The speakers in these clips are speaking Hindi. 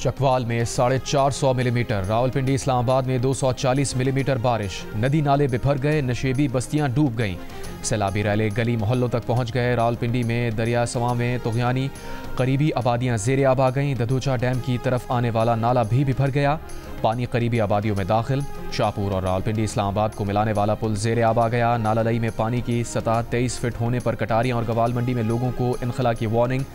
चकवाल में 450 मिलीमीटर, रावलपिंडी इस्लामाबाद में 240 मिलीमीटर बारिश, नदी नाले बिफर गए, नशेबी बस्तियां डूब गईं, सैलाबी रैले गली मोहल्लों तक पहुंच गए। रावलपिंडी में दरिया सवा में तुगयानी करीबी आबादियां ज़ेरे आब आ गईं, दधोचा डैम की तरफ आने वाला नाला भी बिफर गया, पानी करीबी आबादियों में दाखिल। शाहपुर और रावलपिंडी इस्लामाबाद को मिलाने वाला पुल ज़ेरे आब आ गया। नाला लई में पानी की सतह 23 फीट होने पर कटारियां और गवाल मंडी में लोगों को इनखला की वार्निंग।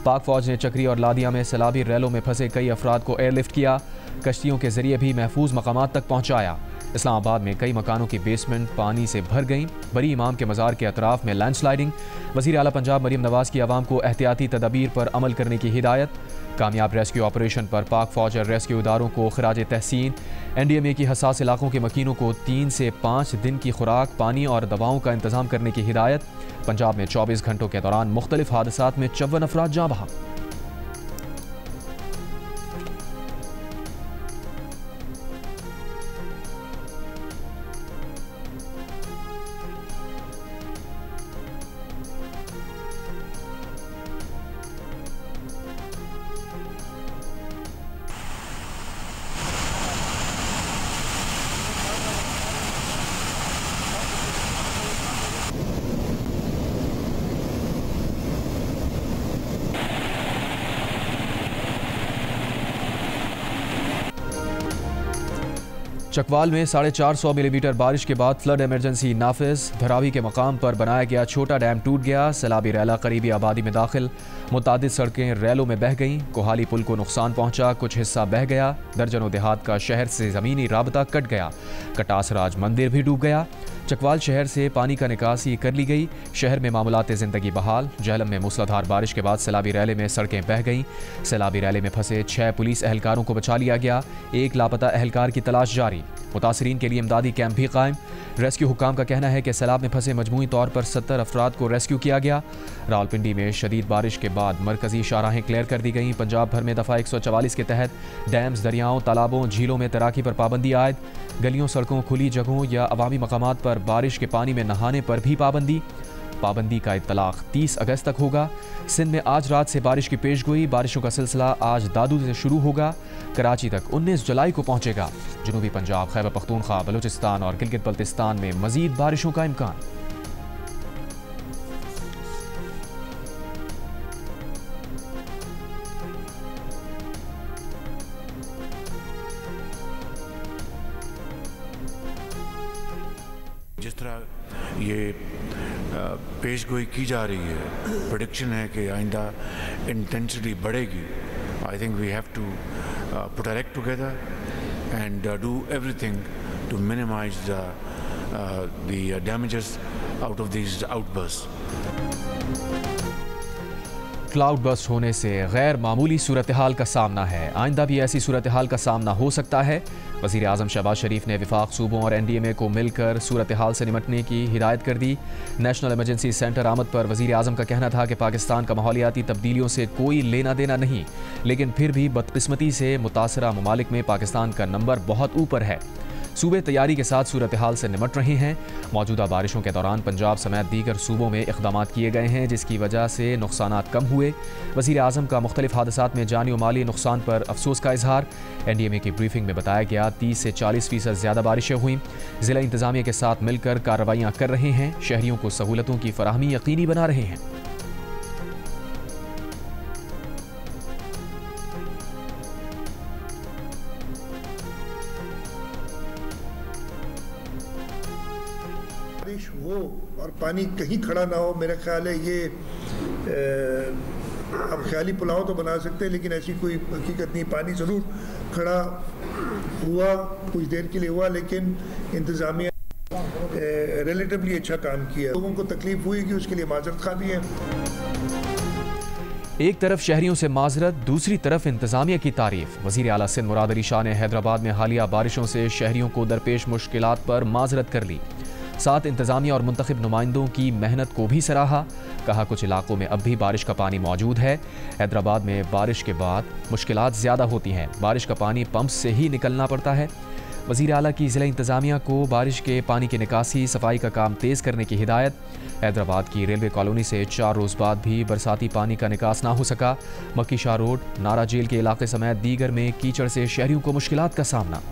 पाक फौज ने चक्री और लादिया में सैलाबी रैलों में फंसे कई अफराद को एयरलिफ्ट किया, कश्तियों के जरिए भी महफूज मकामात तक पहुंचाया। इस्लामाबाद में कई मकानों की बेसमेंट पानी से भर गईं। बरी इमाम के मज़ार के अतराफ में लैंडस्लाइडिंग। वज़ीर आला पंजाब मरीम नवाज़ की आवाम को एहतियाती तदाबीर पर अमल करने की हिदायत। कामयाब रेस्क्यू ऑपरेशन पर पाक फौज और रेस्क्यू इदारों को खिराज तहसीन। NDMA की हसास इलाकों के मकीनों को 3 से 5 दिन की खुराक, पानी और दवाओं का इंतजाम करने की हिदायत। पंजाब में 24 घंटों के दौरान मुख्तलिफ हादसात में 54 अफराद जाँ बहक। चकवाल में 450 मिलीमीटर बारिश के बाद फ्लड इमरजेंसी नाफिज। धरावी के मकाम पर बनाया गया छोटा डैम टूट गया, सैलाबी रैला करीबी आबादी में दाखिल, मुतादिद सड़कें रैलों में बह गईं, कोहाली पुल को नुकसान पहुंचा, कुछ हिस्सा बह गया, दर्जनों देहात का शहर से ज़मीनी राबता कट गया, कटासराज मंदिर भी डूब गया। चकवाल शहर से पानी का निकासी कर ली गई, शहर में मामूलात ज़िंदगी बहाल। जहलम में मूसलाधार बारिश के बाद सैलाबी रैले में सड़कें बह गईं, सैलाबी रैले में फंसे 6 पुलिस एहलकारों को बचा लिया गया, एक लापता एहलकार की तलाश जारी। मुतासरीन के लिए इमदादी कैंप भी कायम। रेस्क्यू हुक्काम का कहना है कि सैलाब में फंसे मजमूई तौर पर 70 अफराद को रेस्क्यू किया गया। रावलपिंडी में शदीद बारिश के बाद मरकजी शाहराहें क्लियर कर दी गईं। पंजाब भर में दफ़ा 144 के तहत डैम्स, दरियाओं, तालाबों, झीलों में तैराकी पर पाबंदी आयद। गलियों, सड़कों, खुली जगहों या अवामी मकामात पर बारिश के पानी में नहाने पर भी पाबंदी का इत्तलाक 30 अगस्त तक होगा। सिंध में आज रात से बारिश की पेशगोई, बारिशों का सिलसिला आज दादू से शुरू होगा, कराची तक 19 जुलाई को पहुंचेगा। जनूबी पंजाब, खैबर पख्तूनख्वा, बलूचिस्तान और गिलगित बल्तिस्तान में मजीद बारिशों का इम्कान। जिस तरह ये पेशगोई की जा रही है, प्रेडिक्शन है कि आइंदा इंटेंसिटी बढ़ेगी। I think we have to put our act together and do everything to minimise the damages out of this outburst. Cloud burst होने से गैर मामूली सूरत हाल का सामना है, आइंदा भी ऐसी सूरत हाल का सामना हो सकता है। वज़ीर आज़म शहबाज शरीफ ने विफाक सूबों और NDMA को मिलकर सूरत हाल से निपटने की हिदायत कर दी। नेशनल इमरजेंसी सेंटर आमद पर वज़ीर आज़म का कहना था कि पाकिस्तान का माहौलियाती तब्दीलियों से कोई लेना देना नहीं, लेकिन फिर भी बदकिस्मती से मुतासरा ममालिक में पाकिस्तान का नंबर बहुत ऊपर है। सूबे तैयारी के साथ सूरत हाल से निपट रहे हैं। मौजूदा बारिशों के दौरान पंजाब समेत दीगर सूबों में इक़दामात किए गए हैं, जिसकी वजह से नुकसानात कम हुए। वज़ीर आज़म का मुख्तलिफ हादसात में जानी और माली नुकसान पर अफसोस का इजहार। NDMA की ब्रीफिंग में बताया गया 30 से 40% ज़्यादा बारिशें हुई। ज़िला इंतज़ामिया के साथ मिलकर कार्रवाइयाँ कर रहे हैं, शहरियों को सहूलतों की फराहमी यकीनी बना रहे हैं। बारिश हो और पानी कहीं खड़ा ना हो, मेरा ख्याल है ये अब ख्याली पुलाव तो बना सकते हैं, लेकिन ऐसी कोई हकीकत नहीं। पानी ज़रूर खड़ा हुआ, कुछ देर के लिए हुआ, लेकिन इंतज़ामिया रिलेटिवली अच्छा काम किया। लोगों को तकलीफ हुई कि उसके लिए माजरत खा भी है। एक तरफ शहरियों से माजरत, दूसरी तरफ इंतजामिया की तारीफ। वज़ीर आला सिंध मुराद अली शाह ने हैदराबाद में हालिया बारिशों से शहरियों को दरपेश मुश्किलात पर माजरत कर ली। साथ इंतजामिया और मुंतखब नुमाइंदों की मेहनत को भी सराहा। कहा कुछ इलाकों में अब भी बारिश का पानी मौजूद है। हैदराबाद में बारिश के बाद मुश्किलात ज़्यादा होती हैं, बारिश का पानी पंप से ही निकलना पड़ता है। वज़ीर आला की ज़िला इंतज़ामिया को बारिश के पानी की निकासी सफाई का काम तेज़ करने की हिदायत। हैदराबाद की रेलवे कॉलोनी से 4 रोज़ बाद भी बरसाती पानी का निकास ना हो सका। मक्की शाह रोड, नारा जेल के इलाके समेत दीगर में कीचड़ से शहरियों को मुश्किलात का सामना।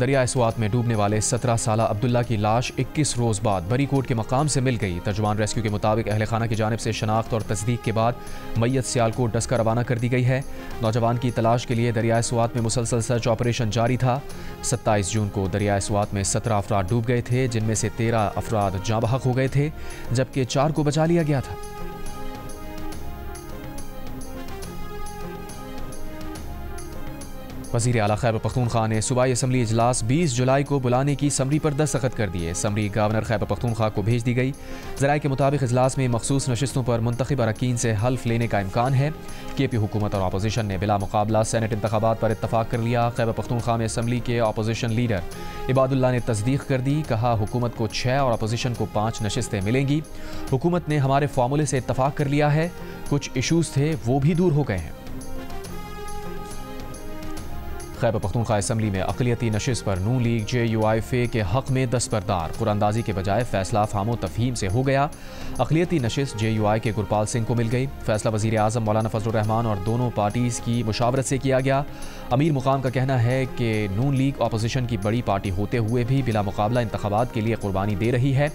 दरिया स्वात में डूबने वाले 17 साला अब्दुल्ला की लाश 21 रोज़ बाद बरीकोट के मकाम से मिल गई। तर्जुमान रेस्क्यू के मुताबिक अहल खाना की जानिब से शनाख्त और तस्दीक के बाद मैयत सियालकोट डस्का रवाना कर दी गई है। नौजवान की तलाश के लिए दरिया स्वात में मुसलसल सर्च ऑपरेशन जारी था। 27 जून को दरिया स्वात में 17 अफराद डूब गए थे, जिनमें से 13 अफराद जाँ बहक हो गए थे, जबकि 4 को बचा लिया गया था। वज़ीर आला खैबर पख्तूनख्वा ने सूबाई असम्बली इजलास 20 जुलाई को बुलाने की समरी पर दस्तखत कर दिए। समरी गवर्नर खैबर पख्तूनख्वा को भेज दी गई। ज़राए के मुताबिक इजलास में मखसूस नशिस्तों पर मुंतखब अरकान से हल्फ लेने का इम्कान है। KP हुकूमत और अपोजिशन ने बिला मुकाबला सेनेट इंतखाबात पर इत्तफाक कर लिया। खैबर पख्तूनख्वा में असम्बली के अपोजिशन लीडर इबादुल्ला ने तस्दीक कर दी। कहा, हुकूमत को 6 और अपोजिशन को 5 नशिस्तें मिलेंगी। हुकूमत ने हमारे फार्मूले से इत्तफाक कर लिया है। कुछ इशूज़ थे, वो भी दूर हो गए हैं। खैबर पख्तूनख्वा असम्बली में अक़लियती नशिस्त पर नून लीग JUIF के हक़ में दस्तबरदार। कुरानंदाजी के बजाय फैसला फाहमो तफहीम से हो गया। अक़लियती नशिस्त JUI के गुरपाल सिंह को मिल गई। फैसला वज़ीर आज़म मौलाना फजलुर रहमान और दोनों पार्टीज़ की मुशावरत से किया गया। अमीर मुकाम का कहना है कि नून लीग अपोजिशन की बड़ी पार्टी होते हुए भी बिला मुकाबला इंतखाबात के लिए कुर्बानी दे रही है।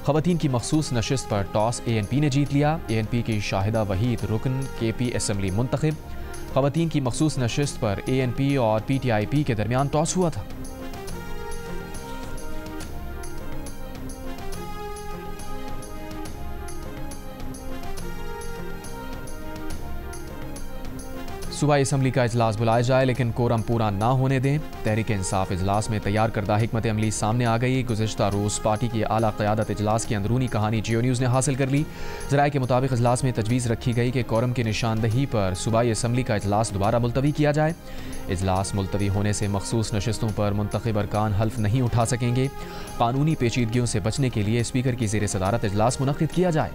ख़वातीन की मखसूस नशिस्त पर टॉस ANP ने जीत लिया। ANP की शाहिदा वहीद रुकन KP असम्बली मुंतखब। ख़वातीन की मखसूस नशिस्त पर ANP और PTIP के दरमियान टॉस हुआ था। सूबाई असम्बली का इजलास बुलाया जाए, लेकिन कोरम पूरा ना होने दें। तहरीक इंसाफ इजलास में तैयार करदा हिकमत अमली सामने आ गई। गुज़िश्ता रोज़ पार्टी की आला क़यादत इजलास की अंदरूनी कहानी जियो न्यूज़ ने हासिल कर ली। ज़राए के मुताबिक इजलास में तजवीज़ रखी गई कि कोरम की निशानदही पर सूबाई असम्बली का इजलास दोबारा मुलतवी किया जाए। इजलास मुलतवी होने से मखसूस नशिस्तों पर मुंतखब अरकान हल्फ नहीं उठा सकेंगे। कानूनी पेचीदगियों से बचने के लिए स्पीकर की ज़ेर सदारत इजलास मुनक़्क़िद किया जाए।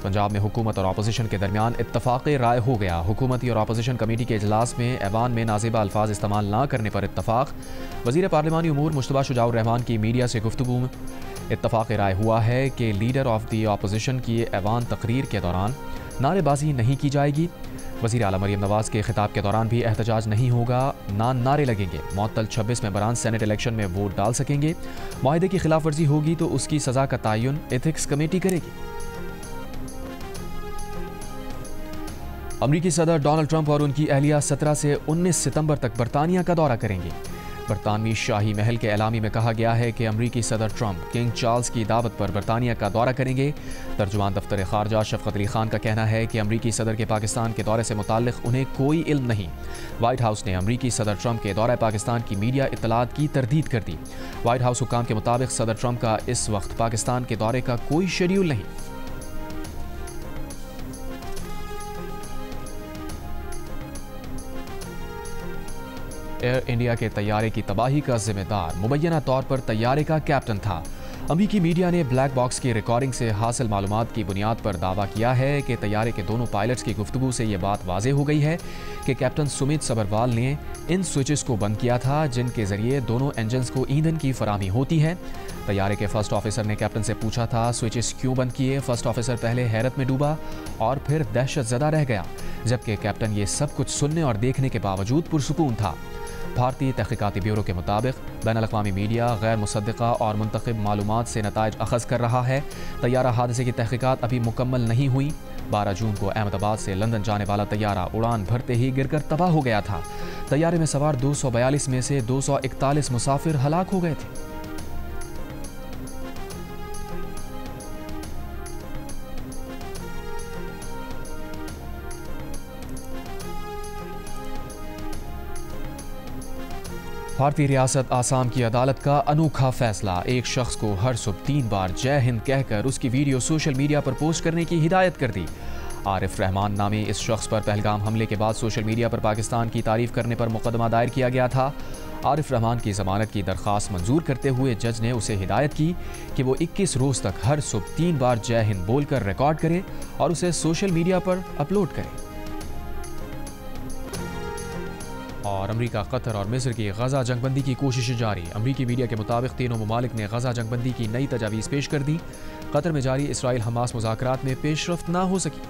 पंजाब में हुकूमत और अपोजिशन के दरमियान इत्तफाक़ राय हो गया। हुकूमती और अपोजिशन कमेटी के इजलास में ऐवान में नाज़िबा अल्फाज इस्तेमाल ना करने पर इत्तफाक़। वज़ीर पार्लिमानी उमूर मुश्तबा शुजाउर रहमान की मीडिया से गुफ्तगू में इत्तफाक़ राय हुआ है कि लीडर ऑफ दी अपोजिशन की ऐवान तकरीर के दौरान नारेबाजी नहीं की जाएगी। वज़ीर आला मरीम नवाज़ के खिताब के दौरान भी एहतजाज नहीं होगा, नारे लगेंगे। मुअत्तल 26 मेंबरान सेनेट इलेक्शन में वोट डाल सकेंगे। मुआहदे की खिलाफ वर्जी होगी तो उसकी सज़ा का तयन एथिक्स कमेटी करेगी। अमरीकी सदर डोनाल्ड ट्रंप और उनकी अहलिया 17 से 19 सितंबर तक बरतानिया का दौरा करेंगे। बरतानवी शाही महल के एलामी में कहा गया है कि अमरीकी सदर ट्रंप किंग चार्ल्स की दावत पर बरतानिया का दौरा करेंगे। तर्जुमान दफ्तर खारजा शफकत अली खान का कहना है कि अमरीकी सदर के पाकिस्तान के दौरे से मुताल्लिक़ उन्हें कोई इल्म नहीं। वाइट हाउस ने अमरीकी सदर ट्रंप के दौरे पाकिस्तान की मीडिया इत्तलात की तरदीद कर दी। वाइट हाउस हुक्काम के मुताबिक सदर ट्रंप का इस वक्त पाकिस्तान के दौरे का कोई शेड्यूल नहीं। एयर इंडिया के तैयारे की तबाही का जिम्मेदार मुबैना तौर पर तैयारे का कैप्टन था। अमरीकी मीडिया ने ब्लैक बॉक्स की रिकॉर्डिंग से हासिल मालूमात की बुनियाद पर दावा किया है कि तैयारे के दोनों पायलट्स की गुफ्तगू से यह बात वाज़ेह हो गई है कि कैप्टन सुमित सबरवाल ने इन स्विचेस को बंद किया था जिनके ज़रिए दोनों इंजन्स को ईंधन की फराहमी होती है। तैयारे के फर्स्ट ऑफिसर ने कैप्टन से पूछा था स्विचेस क्यों बंद किए। फर्स्ट ऑफिसर पहले हैरत में डूबा और फिर दहशत ज़दा रह गया, जबकि कैप्टन ये सब कुछ सुनने और देखने के बावजूद पुरसुकून था। भारतीय तहक़ीक़ाती ब्यूरो के मुताबिक बैनुल-अक़वामी मीडिया गैर मुसद्दिक़ा और मुंतखब मालूमात से नताइज अख़ज़ कर रहा है। तैयारा हादसे की तहक़ीक़ात अभी मुकम्मल नहीं हुई। 12 जून को अहमदाबाद से लंदन जाने वाला तैयारा उड़ान भरते ही गिरकर तबाह हो गया था। तैयारे में सवार 242 में से 241 मुसाफिर हलाक हो गए थे। भारतीय रियासत आसाम की अदालत का अनोखा फैसला। एक शख्स को हर सुबह 3 बार जय हिंद कहकर उसकी वीडियो सोशल मीडिया पर पोस्ट करने की हिदायत कर दी। आरिफ रहमान नामी इस शख्स पर पहलगाम हमले के बाद सोशल मीडिया पर पाकिस्तान की तारीफ करने पर मुकदमा दायर किया गया था। आरिफ रहमान की ज़मानत की दरख्वास्त मंजूर करते हुए जज ने उसे हिदायत की कि वो 21 रोज़ तक हर सुबह 3 बार जय हिंद बोलकर रिकॉर्ड करे और उसे सोशल मीडिया पर अपलोड करे। और अमरीका, कतर और मिस्र की गजा जंगबंदी की कोशिशें जारी। अमरीकी मीडिया के मुताबिक तीनों ममालिक ने गजा जंगबंदी की नई तजावीज़ पेश कर दी। कतर में जारी इसराइल हमास मुज़ाकरात में पेशरफ्त ना हो सकी।